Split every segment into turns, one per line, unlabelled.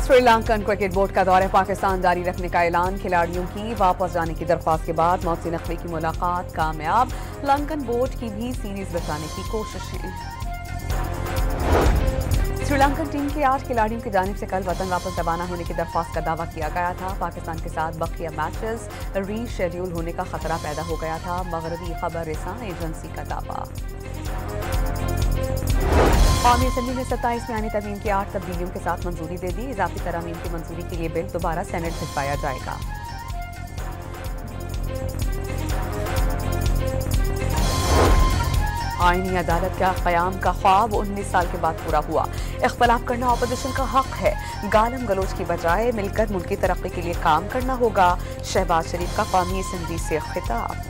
Sri Lankan cricket board का दौरे पाकिस्तान जारी रखने का ऐलान। खिलाड़ियों की वापस जाने की दरख्वास्त के बाद मोहसिन नकवी की मुलाकात कामयाब। लंकन बोर्ड की भी सीरीज बचाने की कोशिशें। श्रीलंकन टीम के 8 खिलाड़ियों की जानिब से कल वतन वापस रवाना होने की दरख्वास्त का दावा किया गया था। पाकिस्तान के साथ बकिया मैचेस रीशेड्यूल होने का खतरा पैदा हो गया था। मगरबी खबर रसान एजेंसी का दावा। कौमी असेंबली ने 27 म्यानी तरमीम की 8 तब्दीलियों के साथ मंजूरी दे दी। इजाफी तरमीम की मंजूरी के लिए बिल दोबारा सेनेट भिजवाया जाएगा। आईनी अदालत का क़याम का ख्वाब 19 साल के बाद पूरा हुआ। इख्तलाफ करना अपोजिशन का हक है। गालम गलोच की बजाय मिलकर मुल्क की तरक्की के लिए काम करना होगा। शहबाज शरीफ का कौमी असेंबली से खिताब।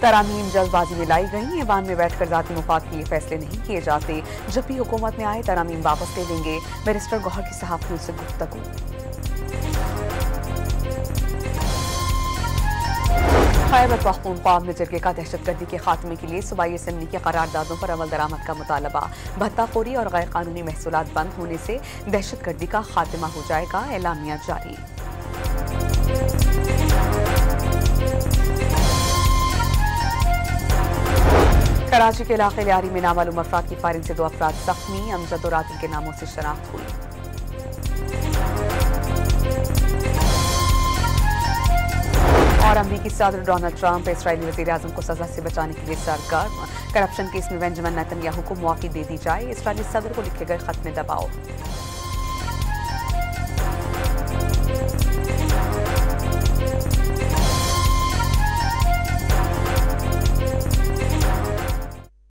तरामीम जल्दबाजी में लाई गई। ईवान में बैठकर जाती मुफाद के लिए फैसले नहीं किए जाते। जब भी हुकूमत में आए तरामीम वापस ले लेंगे। बैरिस्टर गौहर की सहाफ़ियों से गुफ्तगू। खैबर पख्तूनख्वा में जरगे का दहशतगर्दी के खात्मे के लिए सूबाई असेंबली की करारदादों पर अमल दरामद का मुतालबा। भत्ताखोरी और गैर कानूनी महसूलात बंद होने से दहशतगर्दी का खात्मा हो जाएगा। एलामिया जारी। कराची के इलाके लियारी में नामालूम अफराद की फायरिंग से 2 अफराद जख्मी। अमजद और आदिल के नामों से शनाख्त हुई। और अमरीकी सदर डोनाल्ड ट्रंप इस्राईली वज़ीर-ए-आज़म को सजा से बचाने के लिए सरगर्म। करप्शन केस में बेंजामिन नेतन्याहू को मुआफ़ी दे दी जाए। इस्राईली सदर को लिखे गए खत में दबाव।